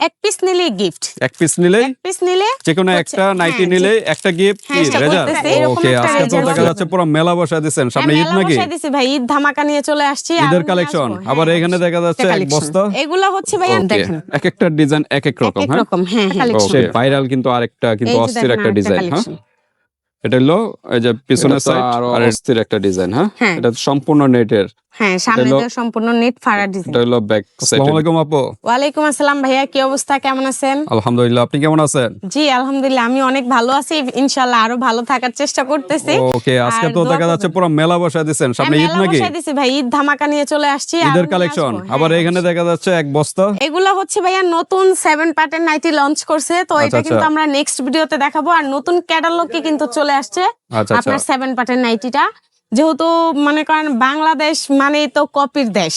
এক পিস নিলে গিফট, এক পিস নিলে যে কোনো একটা নাইটি নিলে একটা গিফট কি রেজাল্ট। ওকে, আজকে তো দেখা যাচ্ছে পুরো মেলা বসা দিয়েছেন, সামনে ঈদ নাকি? বসাই দিছি ভাই, ঈদ ধামাকা নিয়ে চলে আসছি, ঈদের কালেকশন। আবার এখানে দেখা যাচ্ছে এক বস্তা, এগুলো হচ্ছে ভাইয়া দেখেন এক একটা ডিজাইন এক এক রকম। হ্যাঁ ওকে, ভাইরাল কিন্তু আরেকটা কিন্তু অস্থির একটা ডিজাইন। হ্যাঁ, এটা হলো এই যে পিছনের সাইড আর অস্থির একটা ডিজাইন। হ্যাঁ, এটা সম্পূর্ণ নেটের। হ্যাঁ, সামনে তো সম্পূর্ণ নেট ফাড়া ডিজাইন। এটা হলো ব্যাক সাইড। আসসালামু আলাইকুম আপু। ওয়ালাইকুম আসসালাম ভাইয়া, কি অবস্থা, কেমন আছেন? আলহামদুলিল্লাহ, আপনি কেমন আছেন? জি আলহামদুলিল্লাহ, আমি অনেক ভালো আছি, ইনশাআল্লাহ আরো ভালো থাকার চেষ্টা করতেছি। ওকে, আজকে তো দেখা যাচ্ছে পুরো মেলা বসা দিয়েছেন, সামনে ঈদ নাকি? বসাই দিছি ভাই, ঈদ ধামাকা নিয়ে চলে আসছি, ঈদের কালেকশন। আবার এখানে দেখা যাচ্ছে এক বস্তা, এগুলো হচ্ছে ভাইয়া নতুন 7 পার্টের নাইটি লঞ্চ করছে, তো এটা কিন্তু আমরা নেক্সট ভিডিওতে দেখাবো। আর নতুন ক্যাটালগে কিন্তু চলে আসছে আপনার 7 পার্টের নাইটিটা। যেহেতু মনে করেন বাংলাদেশ মানে তো কপির দেশ,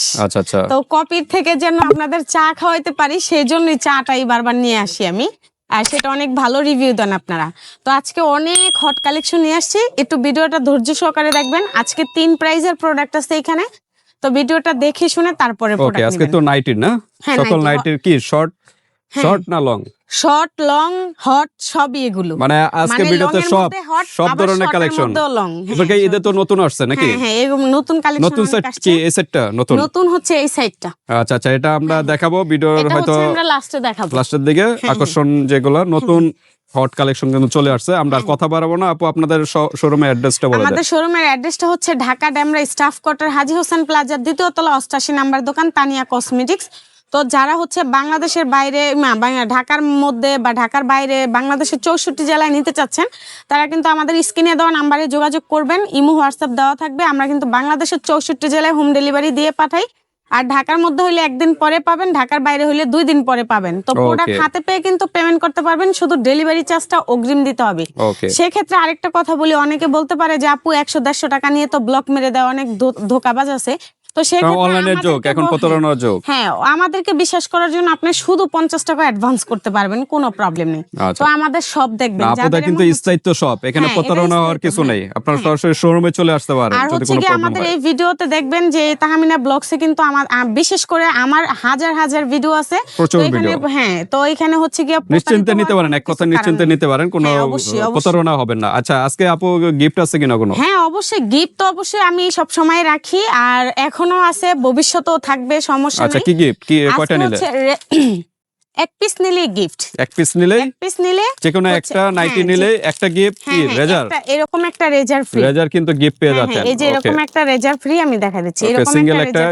তো কপির থেকে যেন আপনাদের চা খাওয়াইতে পারি, সেই জন্যই চাটাই বারবার নিয়ে আসি আমি, আর সেটা অনেক ভালো রিভিউ দেন আপনারা। তো আজকে অনেক হট কালেকশন নিয়ে আসছি, একটু ভিডিওটা ধৈর্য সহকারে দেখবেন। আজকে 3 প্রাইজের প্রোডাক্ট আছে এখানে, তো ভিডিওটা দেখে শুনে তারপরে প্রোডাক্ট নেবেন। আজকে তো নাইটির না, সকল নাইটির কি শর্ট না লং? শর্ট, লং, হট সবই এগুলো। মানে আজকে ভিডিওতে সব ধরনের কালেকশন। এবারে ঈদে তো নতুন আসছে নাকি? হ্যাঁ, এরকম নতুন কালেকশন। নতুন সেট কি এই সেটটা? নতুন হচ্ছে এই সাইডটা। আচ্ছা, এটা আমরা দেখাবো ভিডিওর হয়তো আমরা লাস্টে দেখাবো, লাস্টের দিকে। আকর্ষণ যেগুলো নতুন হট কালেকশন কিন্তু চলে আসছে। আমরা কথা বাড়াবো না আপু, আপনাদের শোরুমের অ্যাড্রেসটা বলে দেন। আমাদের শোরুমের অ্যাড্রেসটা হচ্ছে ঢাকা ডেমরা স্টাফ কোয়ার্টার, হাজী হোসেন প্লাজার 2য় তলা 88 নাম্বার দোকান, তানিয়া কসমেটিক্স। তো যারা হচ্ছে বাংলাদেশের বাইরে, ঢাকার মধ্যে বা ঢাকার বাইরে, বাংলাদেশের 64 জেলায় নিতে চাচ্ছেন, তারা কিন্তু আমাদের স্ক্রিনে দেওয়া নাম্বারে যোগাযোগ করবেন। ইমো হোয়াটসঅ্যাপ দেওয়া থাকবে, আমরা কিন্তু বাংলাদেশের 64 জেলায় হোম ডেলিভারি দিয়ে পাঠাই। আর ঢাকার মধ্যে হইলে 1 দিন পরে পাবেন, ঢাকার বাইরে হইলে 2 দিন পরে পাবেন। তো প্রোডাক্ট হাতে পেয়ে কিন্তু পেমেন্ট করতে পারবেন, শুধু ডেলিভারি চার্জটা অগ্রিম দিতে হবে। সেক্ষেত্রে আরেকটা কথা বলি, অনেকে বলতে পারে যে আপু 100-150 টাকা নিয়ে তো ব্লক মেরে দেওয়া, অনেক ধোকাবাজ আছে। তো আমাদেরকে বিশ্বাস করার জন্য আপনি শুধু 50 টাকা অ্যাডভান্স করতে পারবেন, কোনো প্রবলেম নেই। তো আমাদের সব দেখবেন, আপনাদের কিন্তু স্থায়িত্ব সব, এখানে প্রতারণা হওয়ার কিছু নেই। আপনারা সরাসরি শোরুমে চলে আসতে পারেন যদি কোনো প্রবলেম হয়। আমাদের এই ভিডিওতে দেখবেন যে তাহমিনা ব্লগসে কিন্তু আমার বিশেষ করে আমার হাজার ভিডিও আছে, প্রচুর ভিডিও। হ্যাঁ, তো এখানে হচ্ছে কি নিশ্চিন্তে নিতে পারেন, এক কথা নিশ্চিন্তে নিতে পারেন, কোনো প্রতারণা হবে না। আচ্ছা, আজকে আপু গিফট আছে কিনা কোনো? হ্যাঁ, অবশ্যই গিফট তো অবশ্যই আমি সব সময় রাখি, আর এখনো আছে, ভবিষ্যতেও থাকবে, সমস্যা নেই। আচ্ছা, কি গিফট, কি কয়টা নিলে? এক পিস নিলে গিফট, এক পিস নিলে যে কোনো একটা নাইটি নিলে একটা গিফট কি রেজার। এরকম একটা রেজার ফ্রি, রেজার কিন্তু গিফট পেয়ে যাচ্ছেন। এই যে এরকম একটা রেজার ফ্রি আমি দেখা দিচ্ছি, এরকম একটা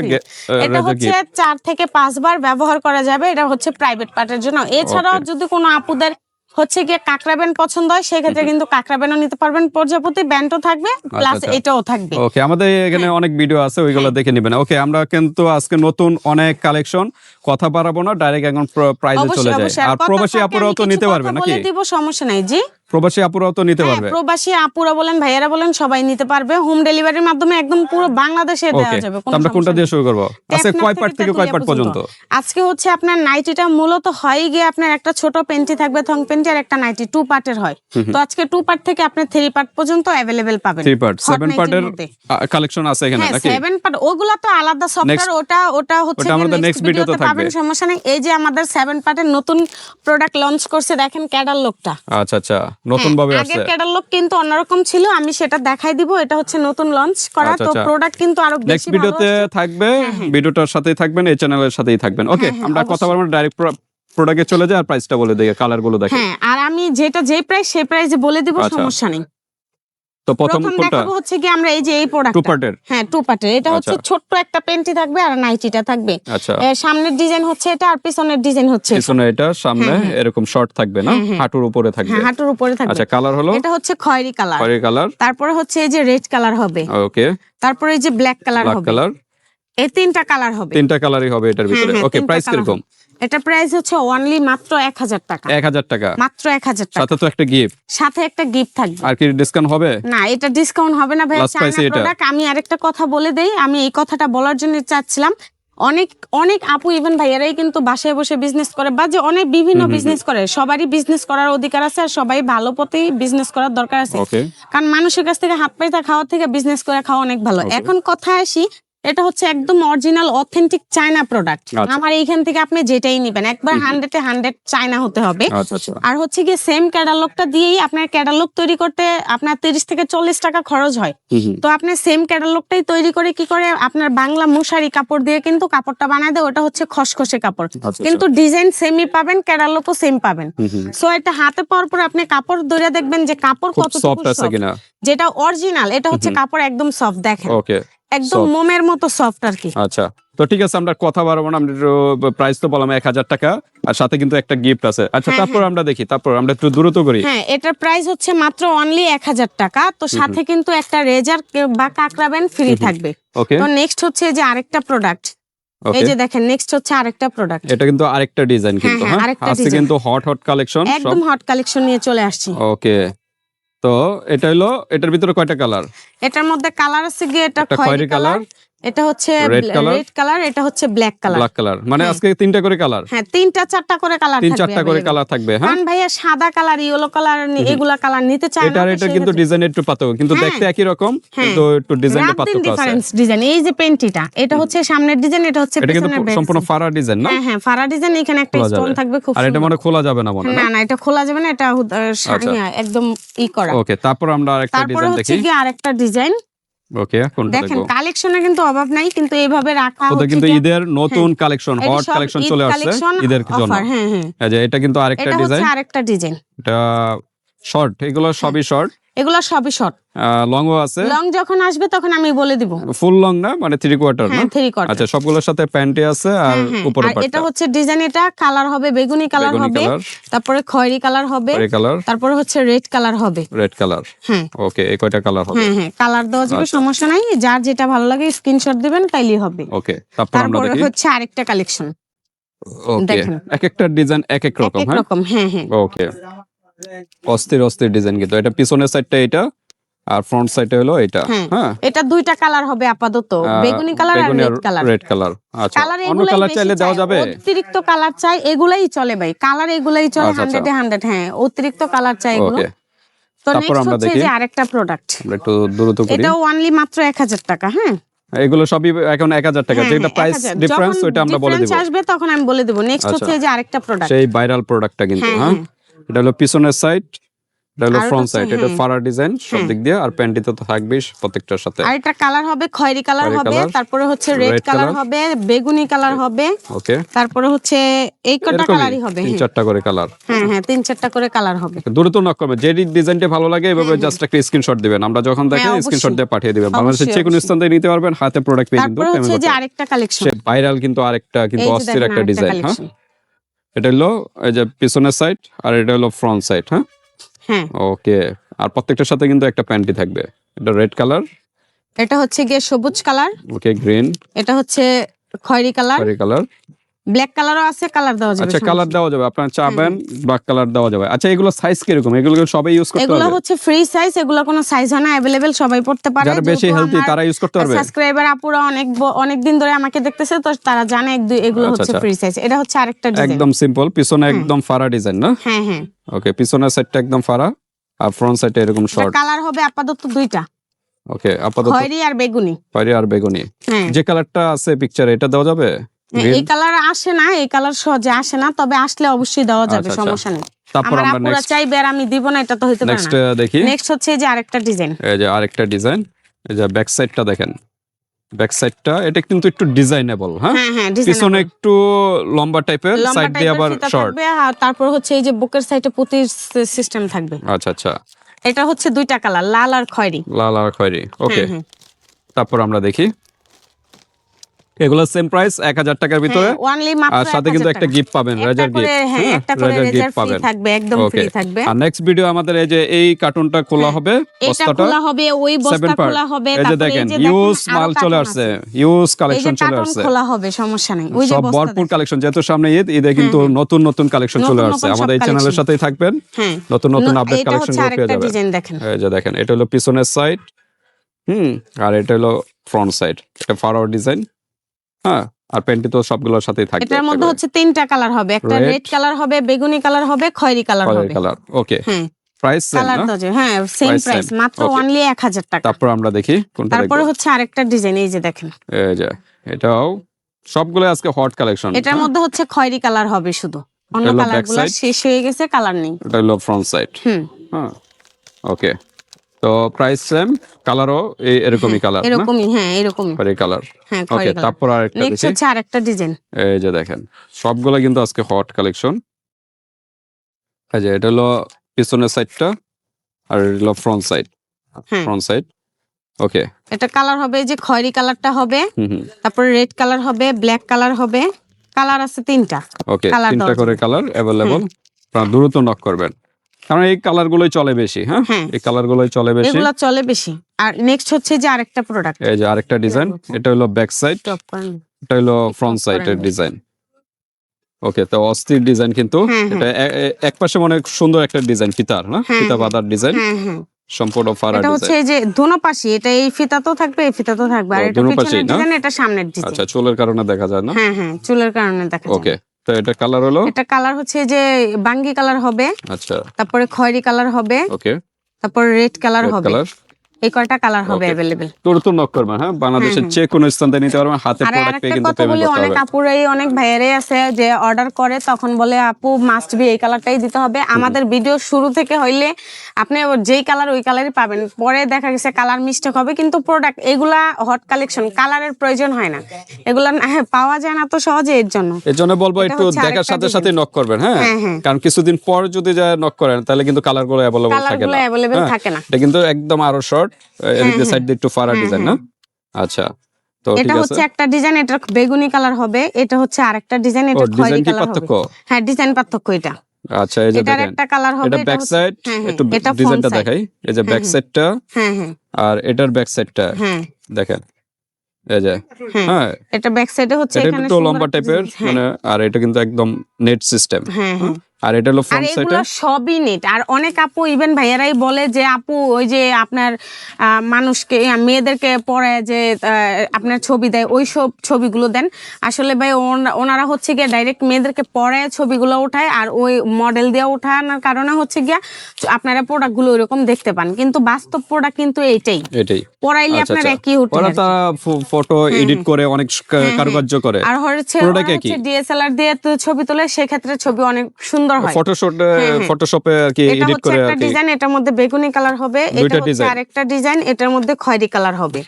এটা হচ্ছে 4 থেকে 5 বার ব্যবহার করা যাবে। এটা হচ্ছে প্রাইভেট পার্টের জন্য। এছাড়াও যদি কোনো আপুদের হচ্ছে গিয়ে কাকড়া ব্যান্ড পছন্দ হয়, সেক্ষেত্রে কিন্তু কাকড়া ব্যান্ডও নিতে পারবেন, প্রজাপতি ব্যান্ডও থাকবে, প্লাস এটাও থাকবে। ওকে, আমাদের এখানে অনেক ভিডিও আছে, ওইগুলো দেখে নেবেন। ওকে, আমরা কিন্তু আজকে নতুন অনেক কালেকশন, কথা বাড়াবো না, ডাইরেক্ট এখন প্রাইজে চলে যায়। আর প্রবাসী আপুরাও তো নিতে পারবে নাকি? বলে দিব, সমস্যা নাই। জি, প্রবাসী আপুরাও তো নিতে পারবে। প্রবাসী আপুরা বলেন, ভাইয়ারা বলেন, সবাই নিতে পারবে। হোম ডেলিভারির মাধ্যমে একদম পুরো বাংলাদেশে দেওয়া যাবে। আমরা কোনটা দিয়ে শুরু করব? আজকে কয় পার্ট থেকে কয় পার্ট পর্যন্ত? আজকে হচ্ছে আপনার নাইটিটা মূলত হয় গিয়ে আপনার একটা ছোট পেন্টি থাকবে, থং পেন্টি, আর একটা নাইটি 2 পার্টের হয়। তো আজকে 2 পার্ট থেকে আপনি 3 পার্ট পর্যন্ত अवेलेबल পাবেন। 3 পার্ট 7 পার্টের কালেকশন আছে এখানে নাকি? 7 পার্ট ওগুলা তো আলাদা সফটওয়্যার, ওটা হচ্ছে আমাদের নেক্সট ভিডিওতে থাকবে, সমস্যা নেই। এই যে আমাদের 7 পার্টের নতুন প্রোডাক্ট লঞ্চ করছে, দেখেন ক্যাটালগটা। আচ্ছা, নতুন ভাবে আসছে। আগের ক্যাটালগ কিন্তু অন্যরকম ছিল, আমি সেটা দেখাই দিব। এটা হচ্ছে নতুন লঞ্চ করা, তো প্রোডাক্ট কিন্তু আরো বেশি নেক্সট ভিডিওতে থাকবে, ভিডিওটার সাথেই থাকবেন, এই চ্যানেলের সাথেই থাকবেন। ওকে, আমরা কথা বলবো ডাইরেক্ট প্রোডাক্টে চলে যায়, আর প্রাইসটা বলে দেই, কালার গুলো দেখেন। হ্যাঁ, আর আমি যেই প্রাইস সেই প্রাইসে বলে দিব, সমস্যা নেই। তো প্রথম কোনটা হচ্ছে কি আমরা এই যে এই প্রোডাক্ট 2 পার্টের। হ্যাঁ, 2 পার্টের। এটা হচ্ছে ছোট্ট একটা পেন্টি থাকবে আর নাইটিটা থাকবে। সামনের ডিজাইন হচ্ছে এটা, আর পিছনের ডিজাইন হচ্ছে পিছনে এটা, সামনে এরকম শর্ট থাকবে না, হাঁটুর উপরে থাকবে। হ্যাঁ, হাঁটুর উপরে থাকবে। আচ্ছা, কালার হলো এটা হচ্ছে খয়েরি কালার, তারপরে হচ্ছে এই যে রেড কালার হবে। ওকে, তারপরে এই যে ব্ল্যাক কালার হবে। এই 3টা কালার হবে, 3টা কালারই হবে এটার ভিতরে। ওকে, প্রাইস কিরকম? এটা প্রাইস হচ্ছে অনলি মাত্র 1000 টাকা। 1000 টাকা, মাত্র 1000 টাকা। সাথে তো একটা গিফট, সাথে একটা গিফট থাকবে। আর কি ডিসকাউন্ট হবে? না, এটা ডিসকাউন্ট হবে না ভাই, চায়না প্রোডাক্ট। আমি আরেকটা কথা বলে দেই, আমি এই কথাটা বলার জন্য চাচ্ছিলাম। অনেক আপু ইভেন ভাইয়ারাই কিন্তু বাসায় বসে বিজনেস করে, বা যে অনেক বিভিন্ন বিজনেস করে। সবারই বিজনেস করার অধিকার আছে, আর সবাই ভালো পথেই বিজনেস করার দরকার আছে। কারণ মানুষের কাছ থেকে হাত পয়সা খাওয়ার থেকে বিজনেস করে খাওয়া অনেক ভালো। এখন কথা আসি, এটা হচ্ছে একদম অরিজিনাল অথেন্টিক চায়না প্রোডাক্ট। আমার এইখান থেকে আপনি যেটাই নেবেন একবার 100-এ 100 চায়না হতে হবে। আর হচ্ছে কি সেম ক্যাটালগটা দিয়েই আপনার ক্যাটালগ তৈরি করতে আপনার 30 থেকে 40 টাকা খরচ হয়। তো আপনি সেম ক্যাটালগটাই তৈরি করে কি করে আপনার বাংলা মশারি কাপড় দিয়ে কিন্তু কাপড়টা বানায় দেয়, ওটা হচ্ছে খসখসে কাপড়, কিন্তু ডিজাইন সেমই পাবেন, ক্যাটালগও সেম পাবেন। সো এটা হাতে পাওয়ার পর আপনি কাপড় ধরে দেখবেন যে কাপড় কতটুকু সফট আছে কিনা। যেটা অরিজিনাল এটা হচ্ছে কাপড় একদম সফট, দেখেন একদম মোমের মতো সফট আর কি। আচ্ছা, তো ঠিক আছে, আমরা কথা বাড়াবো না, আমরা প্রাইস তো বললাম 1000 টাকা, আর সাথে কিন্তু একটা গিফট আছে। আচ্ছা, তারপর আমরা দেখি, তারপর আমরা একটু দ্রুত করি। হ্যাঁ, এটার প্রাইস হচ্ছে মাত্র অনলি 1000 টাকা। তো সাথে কিন্তু একটা রেজার বা কাকড়া ব্যান্ড ফ্রি থাকবে। তো নেক্সট হচ্ছে যে আরেকটা প্রোডাক্ট, এই যে দেখেন নেক্সট হচ্ছে আরেকটা প্রোডাক্ট। এটা কিন্তু আরেকটা ডিজাইন, কিন্তু হ্যাঁ আজকে কিন্তু হট কালেকশন, একদম হট কালেকশন নিয়ে চলে আসছি। ওকে, তো এটা হলো, এটার ভিতরে কয়টা কালার? এটার মধ্যে কালার আছে গিয়ে এটা খয়েরি কালার, এটা হচ্ছে রেড কালার, এটা হচ্ছে ব্ল্যাক কালার। মানে আজকে 3টা করে কালার? হ্যাঁ, 3-4টা করে কালার থাকবে। 3-4টা করে কালার থাকবে। হ্যাঁ ভাইয়া সাদা কালার, ইয়েলো কালার, এগুলা কালার নিতে চায় না। এটা কিন্তু ডিজাইন একটু পাতল, কিন্তু দেখতে একই রকম, কিন্তু একটু ডিজাইনটা পাতল আছে। Difference design. এই যে পেন্টিটা, এটা হচ্ছে সামনের ডিজাইন, এটা হচ্ছে পিছনের। এটা কিন্তু সম্পূর্ণ ফারা ডিজাইন না? হ্যাঁ, ফারা ডিজাইন। এখানে একটা স্টোন থাকবে খুব সুন্দর। আর এটা মানে খোলা যাবে না মনে? না, এটা খোলা যাবে না, এটা একদম করা। ওকে, তারপর আমরা আরেকটা ডিজাইন দেখি। তারপর হচ্ছে কি আরেকটা ডিজাইন। ওকে, কোনটা দেখব? দেখেন কালেকশনে কিন্তু অভাব নাই, কিন্তু এইভাবে রাখা হচ্ছে। ওটা কিন্তু ঈদের নতুন কালেকশন, হট কালেকশন চলে আসছে ঈদের জন্য। এই যে এটা কিন্তু আরেকটা ডিজাইন, এটা হচ্ছে আরেকটা ডিজাইন। এটা শর্ট, এগুলো সবই শর্ট। এগুলো সবই শর্ট। লংও আছে? লং যখন আসবে তখন আমি বলে দিব। ফুল লং না, মানে 3/4 না? 3/4। আচ্ছা, সবগুলোর সাথে প্যান্টি আছে আর উপরে পাটটা। এটা হচ্ছে ডিজাইন, এটা কালার হবে বেগুনি কালার হবে, তারপরে খয়েরি কালার হবে, তারপরে হচ্ছে রেড কালার হবে। রেড কালার, হ্যাঁ ওকে, এই কয়টা কালার হবে? হ্যাঁ, কালার দেওয়া যাবে, সমস্যা নাই, যার যেটা ভালো লাগে স্ক্রিনশট দিবেন তাইলেই হবে। ওকে, তারপর আমরা দেখি হচ্ছে আরেকটা কালেকশন। ওকে, এক একটা ডিজাইন এক এক রকম। হ্যাঁ, ওকে, অস্থির ডিজাইন। কিন্তু এটা পিছনের সাইডটা এটা, আর ফ্রন্ট সাইডে হলো এটা। হ্যাঁ, এটা দুইটা কালার হবে আপাতত, বেগুনি কালার আর রেড কালার। আচ্ছা, অন্য কালার চাইলে দেওয়া যাবে? অতিরিক্ত কালার চাই এগুলাই চলে ভাই, কালার এগুলাই চলে 100-এ 100। হ্যাঁ, অতিরিক্ত কালার চাই এগুলো। তো নেক্সট হচ্ছে যে আরেকটা প্রোডাক্ট, আমরা একটু দ্রুত করি। এটা অনলি মাত্র 1000 টাকা। হ্যাঁ, এগুলো সবই এখন 1000 টাকা। যেটা প্রাইস ডিফারেন্স ওটা আমরা বলে দেব, আসবে তখন আমি বলে দেব। নেক্সট হচ্ছে যে আরেকটা প্রোডাক্ট, সেই ভাইরাল প্রোডাক্টটা কিন্তু। হ্যাঁ, এটা হলো পিছনের সাইড, এটা হলো ফ্রন্ট সাইড, এটা ফারা ডিজাইন সব দিক দিয়ে, আর প্যান্টিতে তো থাকবেই প্রত্যেকটার সাথে। আর এটা কালার হবে খয়েরি কালার হবে, তারপরে হচ্ছে রেড কালার হবে, বেগুনি কালার হবে। ওকে, তারপরে হচ্ছে এই কটা কালারই হবে, 3-4টা করে কালার। হ্যাঁ, 3-4টা করে কালার হবে। দ্রুত নক করবে, যে ডিজাইনটা ভালো লাগে এভাবে জাস্ট একটা স্ক্রিনশট দিবেন, আমরা যখন দেখে স্ক্রিনশট দিয়ে পাঠিয়ে দিবেন। বাংলাদেশের যে কোনো স্থান থেকে নিতে পারবেন, হাতে প্রোডাক্ট পেয়ে কিন্তু। তারপর হচ্ছে যে আরেকটা কালেকশন, সে ভাইরাল কিন্তু আরেকটা কিন্তু অস্থির একটা ডিজাইন। হ্যাঁ, এটা হলো এই যে পিছনের সাইড, আর এটা হলো ফ্রন্ট সাইড। হ্যাঁ, ওকে, আর প্রত্যেকটার সাথে কিন্তু একটা প্যান্টি থাকবে। এটা রেড কালার, এটা হচ্ছে গিয়ে সবুজ কালার, ওকে গ্রিন, এটা হচ্ছে খয়েরি কালার, ব্ল্যাক কালারও আছে, কালার দেওয়া যাবে। আচ্ছা, কালার দেওয়া যাবে, আপনারা চাবেন ব্ল্যাক কালার দেওয়া যাবে। আচ্ছা, এগুলো সাইজ কি রকম? এগুলো সবাই ইউজ করতে পারবে? এগুলো হচ্ছে ফ্রি সাইজ, এগুলো কোনো সাইজ হয় না, अवेलेबल সবাই পড়তে পারে। যারা বেশি হেলদি তারা ইউজ করতে পারবে। সাবস্ক্রাইবার আপুরা অনেক দিন ধরে আমাকে দেখতেছে, তো তারা জানে এগুলো হচ্ছে ফ্রি সাইজ। এটা হচ্ছে আরেকটা ডিজাইন, একদম সিম্পল, পিছনে একদম ফারা ডিজাইন না? হ্যাঁ, ওকে, পিছনের সাইডটা একদম ফারা, আর ফ্রন্ট সাইডে এরকম শর্ট। কালার হবে আপাতত দুইটা। ওকে, আপাতত খয়েরি আর বেগুনি। যে কালারটা আছে পিকচারে, এটা দেওয়া যাবে? এই কালার আসে না, এই কালার সহজে আসে না, তবে আসলে অবশ্যই দেওয়া যাবে, সমস্যা নেই। তারপর আমরা নেক্সট চাইবে আর আমি দিব না, এটা তো হইতে পারে না। নেক্সট দেখি। নেক্সট হচ্ছে যে আরেকটা ডিজাইন, এই যে আরেকটা ডিজাইন, এই যে ব্যাক সাইডটা দেখেন। ব্যাক সাইডটা এটা কিন্তু একটু ডিজাইনেবল। হ্যাঁ, পিছনে একটু লম্বা টাইপের, সাইড দিয়ে আবার শর্ট। তারপর হচ্ছে এই যে বুকের সাইডে পুঁতির সিস্টেম থাকবে। আচ্ছা, এটা হচ্ছে দুইটা কালার, লাল আর খয়েরি। ওকে, তারপর আমরা দেখি। এগুলো সেম প্রাইস 1000 টাকার ভিতরে, আর সাথে কিন্তু একটা গিফট পাবেন, রেজার গিফট। একটা করে রেজার ফ্রি থাকবে, একদম ফ্রি থাকবে। আর নেক্সট ভিডিও আমাদের এই যে এই কার্টুনটা খোলা হবে, বস্তাটা খোলা হবে, ওই বস্তা খোলা হবে, এই যে দেখেন ইউজ মাল চলে আসছে, ইউজ কালেকশন চলে আসছে, খোলা হবে, সমস্যা নাই। ওই যে সব ভরপুর কালেকশন, যেহেতু সামনে ঈদে কিন্তু নতুন কালেকশন চলে আসছে। আমাদের এই চ্যানেলের সাথেই থাকবেন, নতুন আপডেট কালেকশন গুলো পেয়ে যাবেন। এই যে দেখেন, এটা হলো পিছনের সাইড, আর এটা হলো ফ্রন্ট সাইড, এটা ফরওয়ার্ড ডিজাইন। হ্যাঁ, আর প্যান্টি তো সবগুলোর সাথেই থাকবে। এটার মধ্যে হচ্ছে 3টা কালার হবে, একটা রেড কালার হবে, বেগুনি কালার হবে, খয়েরি কালার হবে। ওকে, প্রাইস সেম কালার না? দজে হ্যাঁ সেম Price প্রাইস, same. মাত্র Okay. অনলি 1000 টাকা। তারপর আমরা দেখি কোনটা দেখব। তারপরে হচ্ছে আরেকটা ডিজাইন, এই যে দেখেন, এই যে এটাও সবগুলো আজকে হট কালেকশন। এটার মধ্যে হচ্ছে খয়েরি কালার হবে শুধু, অন্য হলো কালারগুলো back side। শেষ হয়ে গেছে, কালার নেই। এটা হলো ফ্রন্ট সাইড। হ্যাঁ ওকে, তো প্রাইস সেম, কালারও এরকমই কালার না? এরকমই, হ্যাঁ এরকমই, খয়েরি কালার। হ্যাঁ ওকে, খয়েরি কালার। তারপর আরেকটা নেক্সট দেখি। হচ্ছে আরেকটা ডিজাইন, এই যে দেখেন সবগুলো কিন্তু আজকে হট কালেকশন। এই যে এটা হলো পিছনের সাইডটা, আর এটা হলো ফ্রন্ট সাইড। হ্যাঁ ফ্রন্ট সাইড ওকে। এটা কালার হবে, এই যে খয়েরি কালারটা হবে, হুম তারপরে রেড কালার হবে, ব্ল্যাক কালার হবে, কালার আছে 3টা। ওকে, কালার 3টা দেওয়া করে কালার অ্যাভেলেবল। আপনারা দ্রুত নক করবেন, কারণ এই কালারগুলোই চলে বেশি। হ্যাঁ হ্যাঁ। এই কালারগুলোই চলে বেশি। এগুলা চলে বেশি। আর নেক্সট হচ্ছে যে আরেকটা প্রোডাক্ট, এই যে আরেকটা ডিজাইন, এটা হলো ব্যাক সাইড, টপ করেন। এটা হলো ফ্রন্ট সাইডের ডিজাইন। ওকে, তো অস্থির ডিজাইন কিন্তু। হ্যাঁ, এটা এক পাশে অনেক সুন্দর একটা ডিজাইন, ফিতার না, হ্যাঁ, ফিতা বাঁধার ডিজাইন, হ্যাঁ হ্যাঁ, সম্পূর্ণ ফাড়া এটা হচ্ছে ডিজাইন। এই যে দোনো পাশে, এটা এই ফিতাতেও থাকবে, এই ফিতাতেও থাকবে, আর ও, এটা দোনো পিছনের পাশেই না? ডিজাইন, এটা সামনের ডিজাইন। আচ্ছা, চুলের কারণে দেখা যায় না। হ্যাঁ হ্যাঁ, চুলের কারণে দেখা যায়। ওকে, তো এটা কালার হলো, এটা কালার হচ্ছে এই যে বাঙ্গি কালার হবে, আচ্ছা তারপরে খয়েরি কালার হবে, ওকে, তারপরে রেড কালার রেড হবে। কালার। এই কয়টা কালার হবে Okay. अवेलेबल। দ্রুত নক করবেন। হ্যাঁ, বাংলাদেশের যে কোনো স্থান থেকে নিতে পারবেন, হাতে আর প্রোডাক্ট আরেকটা পেয়ে কিন্তু কথা পেমেন্ট বলি, করতে অনেক হবে। আপুরাই অনেক ভাইয়ারাই আছে যে অর্ডার করে, তখন বলে আপু মাস্ট বি এই কালারটাই দিতে হবে। আমাদের ভিডিও শুরু থেকে হইলে আপনি যেই কালার ওই কালারই পাবেন, পরে দেখা গেছে কালার মিস্টেক হবে, কিন্তু প্রোডাক্ট এগুলা হট কালেকশন, কালারের প্রয়োজন হয় না, এগুলা পাওয়া যায় না তো সহজে, এর জন্য বলবো এটা একটু হচ্ছে দেখার আরেকটা সাথে সাথে design। নক করবেন। হ্যাঁ, হ্যাঁ, হ্যাঁ। কারণ কিছুদিন পর যদি যায় নক করেন, তাহলে কিন্তু কালার গুলো অ্যাভেলেবল থাকে কালারগুলো না। অ্যাভেলেবল হ্যাঁ, থাকে না। এটা কিন্তু একদম আরো শর্ট, এদিকে সাইড দিয়ে একটু ফাড়া ডিজাইন না। আচ্ছা, তো এটা ঠিক আছে। হচ্ছে একটা ডিজাইন, এটা বেগুনি কালার হবে, এটা হচ্ছে আরেকটা ডিজাইন, ও, এটা খয়েরি ডিজাইন কি কালার হবে। পার্থক্য? হ্যাঁ, ডিজাইন পার্থক্য এটা। আচ্ছা, এই যে এটার দেখেন, একটা কালার হবে, এটা ব্যাক সাইড, একটু ডিজাইনটা দেখাই। এই যে ব্যাক সাইডটা, হ্যাঁ হ্যাঁ আর এটার ব্যাক সাইডটা হ্যাঁ দেখেন। এই যে হ্যাঁ, হ্যাঁ, এটা ব্যাক সাইডে হচ্ছে এটা এখানে একটু সুন্দর লম্বা একটা টাইপের, design। হ্যাঁ, মানে, আর এটা কিন্তু একদম নেট সিস্টেম। হ্যাঁ হ্যাঁ। আর এটা হলো আর ফ্রন্ট সাইডে। এগুলো সবই নেট। আর অনেক আপু ইভেন ভাইয়ারাই বলে যে আপু ওই যে আপনার মানুষকে মেয়েদেরকে পরে যে আপনার ছবি দেয়, ওই সব ছবিগুলো দেন। আসলে ভাই ওনারা হচ্ছে গিয়ে ডাইরেক্ট মেয়েদেরকে পরে ছবিগুলো ওঠায়, আর ওই মডেল দিয়ে ওঠানোর কারণে হচ্ছে গিয়া আপনারা প্রোডাক্টগুলো ওইরকম দেখতে পান, কিন্তু বাস্তব প্রোডাক্ট কিন্তু এইটাই, এটাই পরাইলে আচ্ছা, আপনার আচ্ছা। একই উঠে। ওরা তারা ফটো এডিট করে অনেক কারুকার্য করে, আর হচ্ছে পুরোটাই একই। ডিএসএলআর দিয়ে তো ছবি তোলে, সেক্ষেত্রে ছবি অনেক সুন্দর হয়। ফটোশপে আর কি এটা এডিট হচ্ছে করে একটা আর কি। ডিজাইন, এটার মধ্যে বেগুনি কালার হবে, এটা দুইটা হচ্ছে ডিজাইন। আরেকটা ডিজাইন, এটার মধ্যে খয়েরি কালার হবে।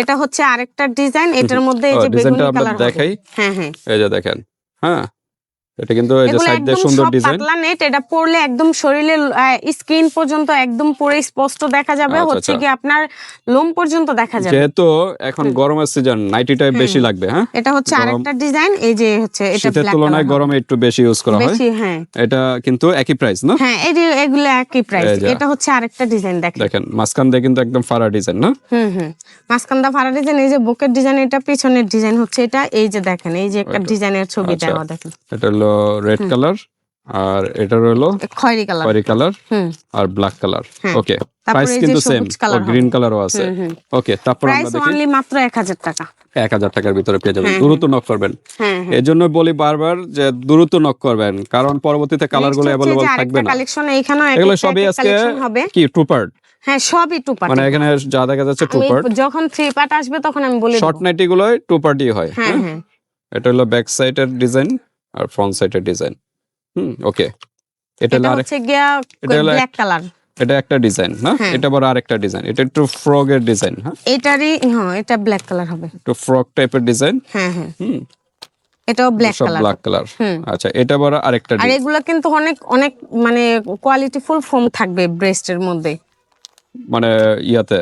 এটা হচ্ছে আরেকটা ডিজাইন, এটার মধ্যে এই ও, যে বেগুনি ডিজাইনটা আমরা কালার হবে। দেখাই। হ্যাঁ হ্যাঁ, এই যে দেখেন। হ্যাঁ, এটা কিন্তু এই যে এগুলো সাইড দিয়ে একদম সুন্দর সব ডিজাইন। পাতলা নেট, এটা পরলে একদম শরীরে স্কিন পর্যন্ত একদম পুরো স্পষ্ট দেখা যাবে, আচ্ছা, হচ্ছে আচ্ছা। কি আপনার লোম পর্যন্ত দেখা যাবে। যেহেতু এখন গরমের সিজন, নাইটিটা বেশি লাগবে। হ্যাঁ, এটা হচ্ছে আরেকটা ডিজাইন, এই যে হচ্ছে এটা শীতের ব্ল্যাক তুলনায় কালার গরমে একটু বেশি ইউজ করা হয়। বেশি। হ্যাঁ এটা কিন্তু একই প্রাইস না? হ্যাঁ, এগুলো একই প্রাইস। এই যে। এটা হচ্ছে আরেকটা ডিজাইন, দেখেন মাঝখান দিয়ে কিন্তু একদম ফাড়া ডিজাইন না? হুম, মাঝখানটা ফাড়া ডিজাইন, এই যে বুকের ডিজাইন, এটা পিছনের ডিজাইন হচ্ছে এটা। এই যে দেখেন, এই যে একটা ডিজাইনের ছবি আচ্ছা। দেওয়া, দেখেন এটা হলো রেড কালার, আর এটা হলো খয়েরি কালার। খয়েরি কালার, হুম, আর ব্ল্যাক কালার। হ্যাঁ। ওকে, তারপরে প্রাইস এই যে কিন্তু সেম, সবুজ কালার গ্রিন হবে। কালারও আছে। ওকে, তারপর প্রাইস আমরা দেখি অনলি মাত্র 1000 টাকা। 1000 টাকার ভিতরে পেয়ে যাবেন। দ্রুত নক করবেন। হ্যাঁ হ্যাঁ। এই জন্য বলি বারবার যে দ্রুত নক করবেন, কারণ পরবর্তীতে কালার গুলো অ্যাভেলেবল থাকবে না। কালেকশন এইখানেও এগুলো সবই আজকে হবে। কি টু পার্ট, হ্যাঁ সবই টু পার্ট। মানে এখানে যা দেখা যাচ্ছে টু পার্ট। যখন 3 পার্ট আসবে তখন আমি বলে দেব। শর্ট নাইটি গুলো টু পার্টই হয়। হ্যাঁ হ্যাঁ, এটা হলো ব্যাক সাইডের ডিজাইন আর ফ্রন্ট সাইডের ডিজাইন। ওকে, এটা এটা হলো হচ্ছে গিয়া ব্ল্যাক কালার। এটা একটা ডিজাইন না? এটা বড় আরেকটা ডিজাইন, এটা একটু ফ্রগের ডিজাইন। হ্যাঁ, এটারই হ্যাঁ, এটা ব্ল্যাক কালার হবে, একটু ফ্রগ টাইপের ডিজাইন। হ্যাঁ হ্যাঁ, এটাও ব্ল্যাক সব কালার। Black colour. আচ্ছা, এটা বড় আরেকটা আর এগুলো কিন্তু অনেক অনেক মানে কোয়ালিটিফুল ফোম থাকবে ব্রেস্টের মধ্যে, মানে ইয়াতে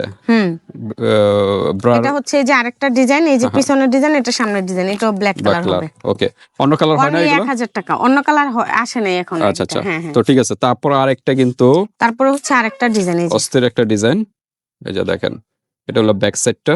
এটা হচ্ছে যে আরেকটা ডিজাইন, এই যে পিছনের ডিজাইন, এটা সামনের ডিজাইন, এটাও ব্ল্যাক কালার হবে। ওকে, অন্য কালার হয় না এগুলো? 1000 টাকা। অন্য কালার আসে নাই এখন। আচ্ছা আচ্ছা, হ্যাঁ হ্যাঁ। তো ঠিক আছে। তারপর আরেকটা কিন্তু তারপরে হচ্ছে আরেকটা ডিজাইন, এই যে অস্থির একটা ডিজাইন। এই যে দেখেন, এটা হলো ব্যাক সাইডটা,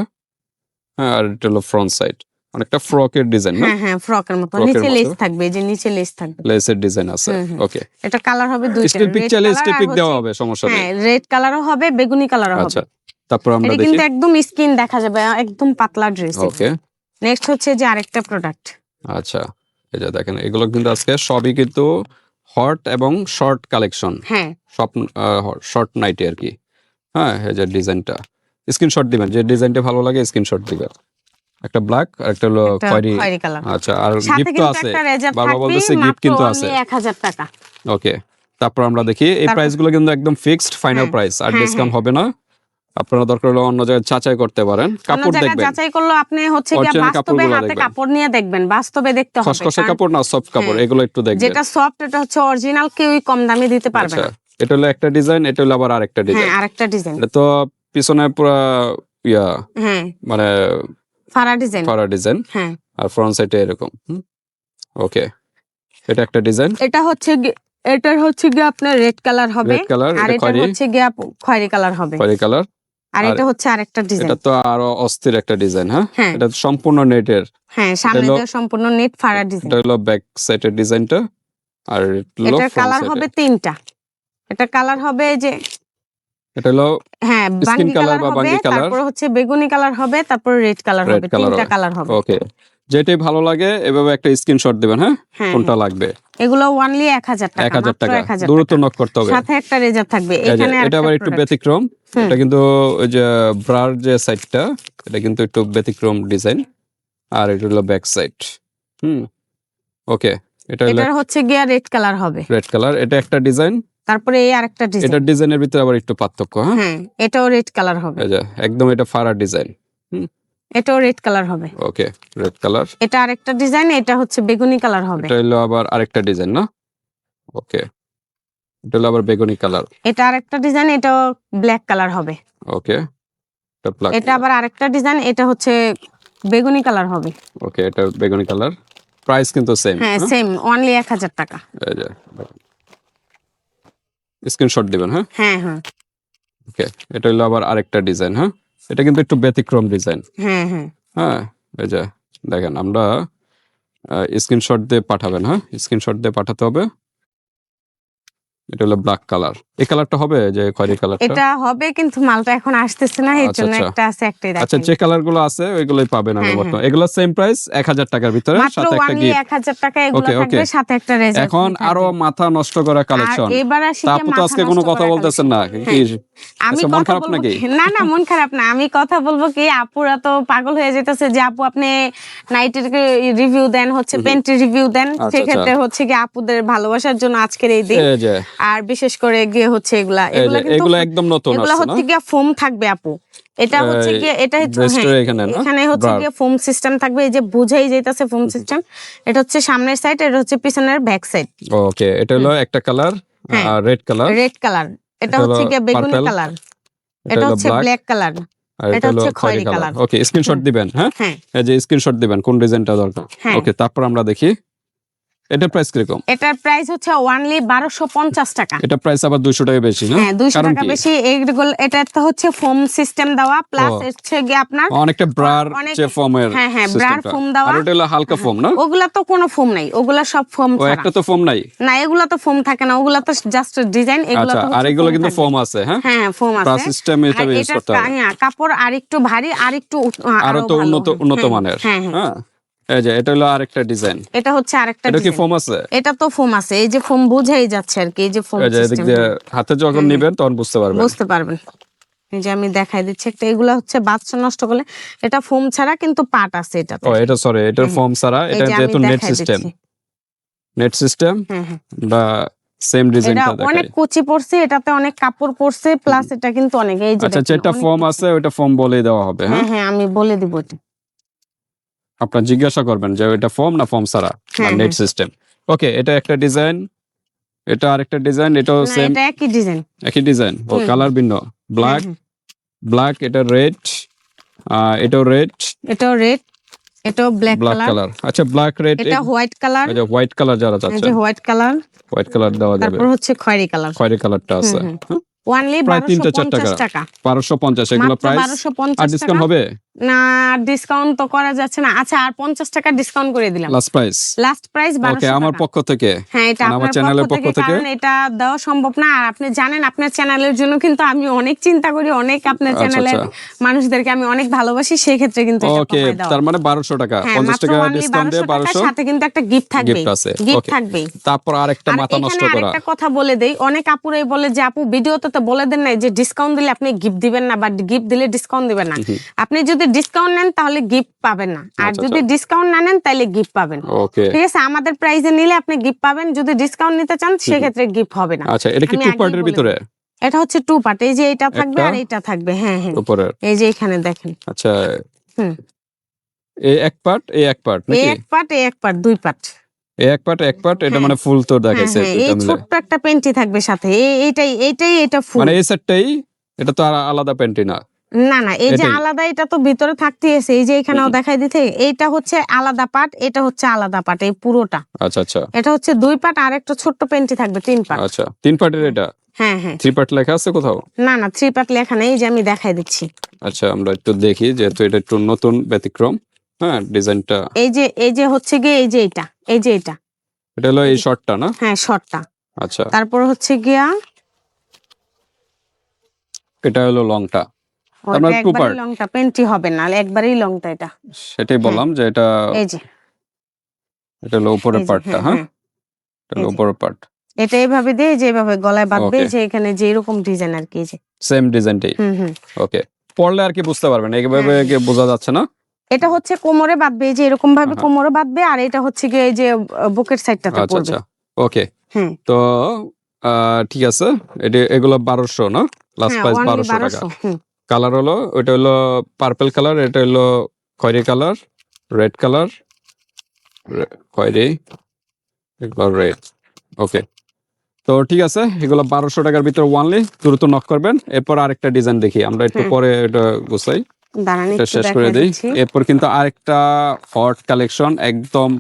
হ্যাঁ, আর এটা হলো ফ্রন্ট সাইড। অনেকটা ফ্রকের ডিজাইন না? হ্যাঁ হ্যাঁ, ফ্রকের মতো। নিচে লেস থাকবে, এই যে নিচে লেস থাকবে, লেসের ডিজাইন আছে। ওকে, এটা কালার হবে দুইটা। স্টিল পিক চাইলে স্টিল পিক দেওয়া হবে, সমস্যা নেই। হ্যাঁ, রেড কালারও হবে, বেগুনি কালারও হবে। আচ্ছা, তারপর আমরা এটা দেখি। কিন্তু একদম স্কিন দেখা যাবে, একদম পাতলা ড্রেস। ওকে, নেক্সট হচ্ছে যে আরেকটা প্রোডাক্ট। আচ্ছা, এই যে দেখেন, এগুলো কিন্তু আজকে সবই কিন্তু হট এবং শর্ট কালেকশন, হ্যাঁ সব শর্ট নাইটে আর কি। হ্যাঁ, এই যে ডিজাইনটা, স্ক্রিনশট দিবেন, যে ডিজাইনটা ভালো লাগে স্ক্রিনশট দিবেন। একটা ব্ল্যাক আর একটা হলো খয়েরি কালার। আচ্ছা, আর সাথে গিফট তো কিন্তু আছে, একটা রেজার বারবার থাকবে, বলতেছে গিফট মাত্র কিন্তু only আছে। 1000 টাকা। ওকে, তারপর আমরা দেখি এই প্রাইসগুলো কিন্তু একদম ফিক্সড ফাইনাল প্রাইস, আর ডিসকাউন্ট হবে না। আপনারা দরকার হলে অন্য জায়গায় যাচাই করতে পারেন, কাপড় দেখবেন, যাচাই করলে আপনি হচ্ছে কি Original বাস্তবে কাপড়গুলো হাতে দেখবেন। কাপড় নিয়ে দেখবেন, বাস্তবে দেখতে হবে। খসখসে কাপড় না সফট কাপড়, এগুলো একটু দেখবেন। যেটা সফট এটা হচ্ছে অরিজিনাল, কেউই কম দামে দিতে পারবে আচ্ছা, না। এটা হলো একটা ডিজাইন, এটা হলো আবার আরেকটা ডিজাইন। হ্যাঁ, আরেকটা ডিজাইন। এটা তো পিছনে পুরো ইয়া, হ্যাঁ, মানে ফাড়া ডিজাইন। ফাড়া ডিজাইন, হ্যাঁ, আর ফ্রন্ট সাইডে এরকম। ওকে, এটা একটা ডিজাইন। এটা হচ্ছে এটার হচ্ছে গিয়ে আপনার রেড কালার হবে, রেড কালার, আর এটা এটা খয়েরি, হচ্ছে গিয়ে খয়েরি কালার হবে, খয়েরি কালার। আর এটা হচ্ছে আরেকটা ডিজাইন। এটা তো আরো অস্থির একটা ডিজাইন। হ্যাঁ, হ্যাঁ। এটা সম্পূর্ণ নেটের। হ্যাঁ, সামনে দিয়ে সম্পূর্ণ নেট ফাড়া ডিজাইন। এটা হলো ব্যাক সাইডের ডিজাইনটা, আর এটা কালার হবে তিনটা। এটা কালার হবে যে, এটা হলো হ্যাঁ বাঙ্গি কালার বা হবে, বাঙ্গি কালার, তারপর হচ্ছে বেগুনি কালার হবে, তারপর রেড কালার হবে, তিনটা কালার হবে। ওকে, যেটাই ভালো লাগে এভাবে একটা স্ক্রিনশট দিবেন। হ্যাঁ, কোনটা লাগবে। এগুলো অনলি 1000 টাকা, 1000 টাকা, 1000 দ্রুত নক করতে হবে। সাথে একটা রেজার থাকবে। এখানে এটা আবার একটু ব্যতিক্রম, এটা কিন্তু ওই যে ব্রার যে সাইডটা, এটা কিন্তু একটু ব্যতিক্রম ডিজাইন, আর এটা হলো ব্যাক সাইড। ওকে, এটা হচ্ছে গিয়া রেড কালার হবে, রেড কালার। এটা একটা ডিজাইন, তারপরে এই আরেকটা ডিজাইন। এটা ডিজাইনের ভিতরে আবার একটু পার্থক্য। হ্যাঁ, এটাও রেড কালার হবে, এই যে একদম এটা ফাড়া ডিজাইন। এটাও রেড কালার হবে। ওকে, রেড কালার। এটা আরেকটা ডিজাইন, এটা হচ্ছে বেগুনি কালার হবে। এটা হলো আবার আরেকটা ডিজাইন না? ওকে, এটা হলো আবার বেগুনি কালার। এটা আরেকটা ডিজাইন, এটাও ব্ল্যাক কালার হবে। ওকে, এটা ব্ল্যাক। এটা আবার আরেকটা ডিজাইন, এটা হচ্ছে বেগুনি কালার হবে। ওকে, এটা বেগুনি কালার। প্রাইস কিন্তু সেম। হ্যাঁ, সেম, অনলি 1000 টাকা। এই যে স্ক্রিনশট দিবেন। হ্যাঁ, হ্যাঁ, হ্যাঁ। ওকে, এটা হলো আবার আরেকটা ডিজাইন। হ্যাঁ, এটা কিন্তু একটু ব্যতিক্রম ডিজাইন। হ্যাঁ, হ্যাঁ। হ্যাঁ, এই যে দেখেন, আমরা স্ক্রিনশট দিয়ে পাঠাবেন। হ্যাঁ, স্ক্রিনশট দিয়ে পাঠাতে হবে। এটা হলো ব্ল্যাক কালার। এই কালারটা হবে, যে খয়েরি কালারটা এটা হবে, কিন্তু মালটা এখন আসতেছে না, এর জন্য একটা আছে, একটাই রাখি। আচ্ছা, যে কালারগুলো আছে ওইগুলোই পাবেন আগে বর্তমানে। এগুলো সেম প্রাইস 1000 টাকার ভিতরে, সাথে একটা গিফট। 1000 টাকা এগুলো থাকবে, সাথে একটা রেজাল্ট। এখন আরো মাথা নষ্ট করা কালেকশন। এবার আসি, আপু তো আজকে কোনো কথা বলতেছেন না, কি আমি মন খারাপ নাকি? না না, মন খারাপ না, আমি কথা বলবো কি, আপুরা তো পাগল হয়ে যেতেছে যে আপু আপনি নাইটের রিভিউ দেন, হচ্ছে প্যান্টের রিভিউ দেন, সেক্ষেত্রে হচ্ছে কি আপুদের ভালোবাসার জন্য আজকের এই দিন। আর বিশেষ করে গিয়ে হচ্ছে এগুলা একদম নতুন, এগুলা হচ্ছে গিয়ে ফোম থাকবে আপু। এটা হচ্ছে গিয়ে, এটা এখানে হচ্ছে গিয়ে ফোম সিস্টেম থাকবে, এই যে বুঝাই যাইতাছে ফোম সিস্টেম। এটা হচ্ছে সামনের সাইড, এটা হচ্ছে পিছনের ব্যাক সাইড। ওকে, এটা হলো একটা colour, red colour. Red colour, এটা হচ্ছে গিয়ে বেগুনি কালার, এটা হচ্ছে ব্ল্যাক কালার, এটা হচ্ছে খয়েরি কালার। ওকে, স্ক্রিনশট দিবেন। হ্যাঁ, এই যে স্ক্রিনশট দিবেন কোন ডিজাইনটা দরকার। ওকে, তারপর আমরা দেখি এটার প্রাইস কিরকম। এটার প্রাইস হচ্ছে অনলি 1250 টাকা। এটা প্রাইস আবার 200 টাকা বেশি না? হ্যাঁ, 200 টাকা বেশি। এইগুলো এটা তো হচ্ছে ফোম সিস্টেম দেওয়া, প্লাস হচ্ছে গিয়ে আপনার অনেকটা ব্রার যে ফোমের। হ্যাঁ, ব্রার ফোম দেওয়া। আর ওটা হলো হালকা ফোম না? ওগুলা তো কোনো ফোম নাই, ওগুলা সব ফোম ছাড়া। একটা তো ফোম নাই না, এগুলা তো ফোম থাকে না, ওগুলা তো জাস্ট ডিজাইন। এগুলা তো আর এগুলো কিন্তু ফোম আছে। হ্যাঁ, হ্যাঁ, ফোম আছে। প্লাস সিস্টেম এটা ইউজ করতে হবে। হ্যাঁ, কাপড় আরেকটু ভারী, আরেকটু আরো তো উন্নত মানের। হ্যাঁ, এই যে এটা হলো আরেকটা ডিজাইন। এটা হচ্ছে আরেকটা এটা কি ডিজাইন। ফোম আছে? এটা তো ফোম আছে, এই যে ফোম বুঝাই যাচ্ছে আর কি, এই যে ফোম সিস্টেম। হাতে যখন নেবেন তখন বুঝতে পারবেন। এই যে আমি দেখাই দিচ্ছি একটা, এগুলা হচ্ছে বাচ্চা নষ্ট করলে, এটা ফোম ছাড়া কিন্তু পাট আছে এটাতে। এটা সরি, এটা ফোম ছাড়া, এটা যেহেতু নেট সিস্টেম বা সেম ডিজাইনটা দেখাই। অনেক কুচি পড়ছে, এটাতে অনেক কাপড় পড়ছে, প্লাস এটা কিন্তু অনেক, এই যে আচ্ছা, যেটা ফোম আছে ওটা ফোম বলেই দেওয়া হবে। হ্যাঁ, আমি বলে দিব। আপনারা জিজ্ঞাসা করবেন যে এটা ফোম না ফোম ছাড়া, নেট সিস্টেম। ওকে, এটা একটা ডিজাইন, এটা আরেকটা ডিজাইন, এটাও সেম, এটা একই ডিজাইন, ও কালার ভিন্ন। ব্ল্যাক, এটা রেড, এটাও রেড, এটাও ব্ল্যাক কালার। আচ্ছা, ব্ল্যাক রেড, এটা হোয়াইট কালার। এটা হোয়াইট কালার যারা চাচ্ছেন, হোয়াইট কালার দেওয়া যাবে। তারপর হচ্ছে খয়েরি কালার। খয়েরি কালারটা আছে। অনলি প্রায় 3-4 টাকা 1250 এগুলো মাত্র প্রাইস। 1250 আর ডিসকাউন্ট হবে না, ডিসকাউন্ট তো করা যাচ্ছে না। আচ্ছা, আর 50 টাকা ডিসকাউন্ট করে দিলাম, লাস্ট প্রাইস। লাস্ট প্রাইস 1200 ওকে, আমার টাকা। পক্ষ থেকে, হ্যাঁ, এটা আমার আপনার চ্যানেলের পক্ষ থেকে, কারণ এটা দেওয়া সম্ভব না। আর আপনি জানেন আপনার চ্যানেলের জন্য কিন্তু আমি অনেক চিন্তা করি, অনেক আপনার চ্যানেলের মানুষদেরকে আমি অনেক ভালোবাসি, সেই ক্ষেত্রে কিন্তু এটা ওকে, কমায় দেওয়া। তার মানে 1200 টাকা, হ্যাঁ, 50 মাত্র টাকা only ডিসকাউন্ট দিয়ে 1200 সাথে কিন্তু একটা গিফট থাকবে, গিফট আছে। গিফট ওকে, থাকবে। তারপর আরেকটা মাথা নষ্ট করা, আরেকটা কথা বলে দেই, অনেক আপুরাই বলে যে আপু ভিডিওতে তো বলে দেন নাই যে ডিসকাউন্ট দিলে আপনি গিফট দিবেন না, বা গিফট দিলে ডিসকাউন্ট দিবেন না। আপনি যদি ডিসকাউন্ট নেন তাহলে গিফট পাবেন না, আর যদি ডিসকাউন্ট না নেন তাহলে গিফট পাবেন। ওকে, ঠিক আছে, আমাদের প্রাইসে নিলে আপনি গিফট পাবেন, যদি ডিসকাউন্ট নিতে চান সেক্ষেত্রে গিফট হবে না। আচ্ছা, এটা কি টু পার্টের ভিতরে? এটা হচ্ছে টু পার্ট, এই যে এটা থাকবে আর এটা থাকবে। হ্যাঁ হ্যাঁ, উপরে এই যে এখানে দেখেন। আচ্ছা, হুম, এই এক পার্ট, এই এক পার্ট নাকি? এই এক পার্ট, এই এক পার্ট, দুই পার্ট। এই এক পার্ট, এক পার্ট, এটা মানে ফুল তো দেখাইছে এই দুটো মিলে। ছোট্ট একটা পেন্টি থাকবে সাথে, এইটাই এটা ফুল। মানে এই সেটটাই, এটা তো আর আলাদা পেন্টি না? না না, এই যে আলাদা, এটা তো ভিতরে থাকতেই আছে, এই যে এখানেও দেখাই দিতে, এইটা হচ্ছে আলাদা পার্ট, এটা হচ্ছে আলাদা পার্ট, এই পুরোটা। আচ্ছা আচ্ছা, এটা হচ্ছে দুই পার্ট, আর একটা ছোট্ট পেন্টি থাকবে 3 পার্ট। আচ্ছা, 3 পার্টের এটা? হ্যাঁ হ্যাঁ, 3 পার্ট লেখা আছে কোথাও? না না, 3 পার্ট লেখা নেই, এই যে আমি দেখাই দিচ্ছি। আচ্ছা, আমরা একটু দেখি, যেহেতু এটা একটু নতুন ব্যতিক্রম। হ্যাঁ, ডিজাইনটা এই যে হচ্ছে গিয়ে এই যে এটা এটা হলো এই শর্টটা না? হ্যাঁ, শর্টটা। আচ্ছা, তারপর হচ্ছে গিয়া এটা হলো লংটা। ওটা একবারই লংটা, পেন্টি হবে না, একবারই লংটা এটা। সেটাই বললাম যে এটা, এই যে এটা হলো উপরের পার্টটা। হ্যাঁ, এটা হলো উপরের পার্ট। এটা এইভাবে দিয়ে যে এইভাবে গলায় বাঁধবে, যে এখানে যে এরকম ডিজাইন আর কি, যে সেম ডিজাইনটাই। ওকে, পরলে আর কি বুঝতে পারবেন, এইভাবে কি বোঝা যাচ্ছে না? এটা হচ্ছে কোমরে বাঁধবে, এই যে এরকম ভাবে কোমরে বাঁধবে, আর এটা হচ্ছে গিয়ে এই যে বুকের সাইডটাতে পড়বে। আচ্ছা, ওকে, তো ঠিক আছে, এগুলো 1200 না? লাস্ট প্রাইস 1200 টাকা। কালার হলো, ওটা হলো পার্পল কালার, এটা হলো খয়েরি কালার, রেড কালার, খয়েরি, এগুলো রেড। ওকে, তো ঠিক আছে, এগুলো 1200 টাকার ভিতরে ওয়ানলি, দ্রুত নক করবেন। এরপর আরেকটা ডিজাইন দেখি আমরা, একটু পরে এটা গুছাই, এটা শেষ করে দিই। এরপর কিন্তু আরেকটা হট কালেকশন, একদম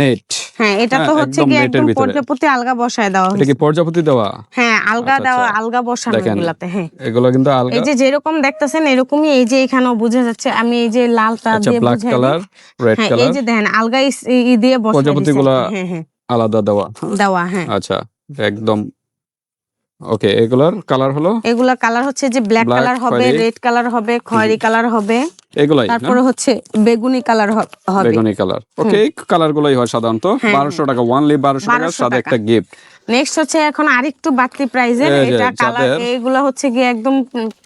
নেট। হ্যাঁ, এটা তো হচ্ছে কি একদম পর্যাপ্তি আলগা বসায় দেওয়া হয়েছে। এটা কি পর্যাপ্তি দেওয়া? হ্যাঁ, আলগা দেওয়া, আলগা বসানো এগুলাতে। হ্যাঁ, এগুলো কিন্তু আলগা, এই যে যেরকম দেখতেছেন এরকমই, এই যে এখানেও বোঝা যাচ্ছে, আমি এই যে লালটা দিয়ে ব্ল্যাক কালার, রেড কালার, এই যে দেখেন আলগা দিয়ে বসানো, পর্যাপ্তিগুলো আলাদা দেওয়া। হ্যাঁ, আচ্ছা, একদম ওকে। এগুলার কালার হলো, এগুলা কালার হচ্ছে যে ব্ল্যাক কালার হবে, রেড কালার হবে, খয়েরি কালার হবে, এগুলাই। তারপরে হচ্ছে বেগুনি কালার হবে, বেগুনি কালার। ওকে, এই কালার গুলোই হয় সাধারণত 1200 টাকা ওয়ানলি, 1200 টাকার সাথে একটা গিফট। নেক্সট হচ্ছে এখন আরেকটু বাড়তি প্রাইজের, এটা কালার, এইগুলা হচ্ছে গিয়ে একদম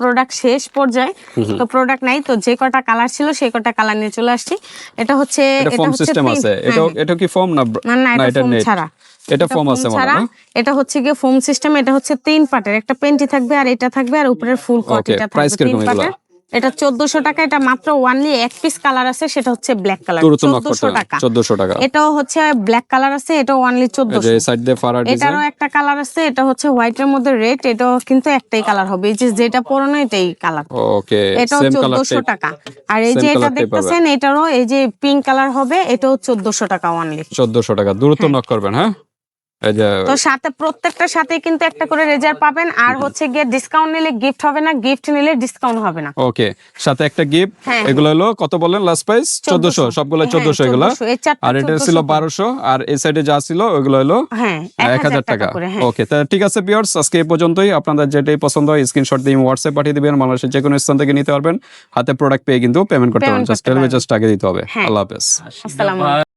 প্রোডাক্ট শেষ পর্যায়ে, তো প্রোডাক্ট নাই, তো যে কটা কালার ছিল সেই কটা কালার নিয়ে চলে আসছি। এটা হচ্ছে ফোম সিস্টেম আছে, এটা কি ফোম না? না, এটা ফোম ছাড়া, এটা ফোম আছে মানে না? এটা হচ্ছে গিয়ে ফোম সিস্টেম, এটা হচ্ছে 3 পার্টের, একটা পেন্টি থাকবে, আর এটা থাকবে, আর উপরের ফুল কোট এটা থাকবে 3 পার্টের। এটা 1400 টাকা, এটা মাত্র ওয়ানলি এক পিস কালার আছে, সেটা হচ্ছে ব্ল্যাক কালার, 1400 টাকা। 1400 টাকা। এটাও হচ্ছে ব্ল্যাক কালার আছে, এটা ওয়ানলি 1400। এই সাইড দিয়ে ফারা ডিজাইন, এটারও একটা কালার আছে, এটা হচ্ছে হোয়াইটের মধ্যে রেড, এটাও কিন্তু একটাই কালার হবে, এই যে যেটা পরানো এটাই কালার। ওকে, এটাও 1400 টাকা। আর এই যে এটা দেখতেছেন, এটারও এই যে পিঙ্ক কালার হবে, এটাও 1400 টাকা ওয়ানলি। 1400 টাকা, দ্রুত নক করবেন। হ্যাঁ, তো সাথে প্রত্যেকটার সাথে কিন্তু একটা করে রেজার পাবেন, আর হচ্ছে গিয়ে ডিসকাউন্ট নিলে গিফট হবে না, গিফট নিলে ডিসকাউন্ট হবে না। ওকে, সাথে একটা গিফট। এগুলো হলো কত বলেন লাস্ট প্রাইস? 1400, সবগুলো 1400 এগুলো। আর এটা ছিল 1200, আর এই সাইডে যা ছিল ওগুলো হলো 1000 টাকা। ওকে, তাহলে ঠিক আছে ভিউয়ার্স, আজকে এই পর্যন্তই। আপনাদের যেটাই পছন্দ হয় স্ক্রিনশট দিয়ে হোয়াটসঅ্যাপ পাঠিয়ে দিবেন, বাংলাদেশের যে কোনো স্থান থেকে নিতে পারবেন। হাতে প্রোডাক্ট পেয়ে কিন্তু পেমেন্ট করতে পারবেন, জাস্ট টাকা দিতে হবে। আল্লাহ হাফেজ। আসসালামু আলাইকুম।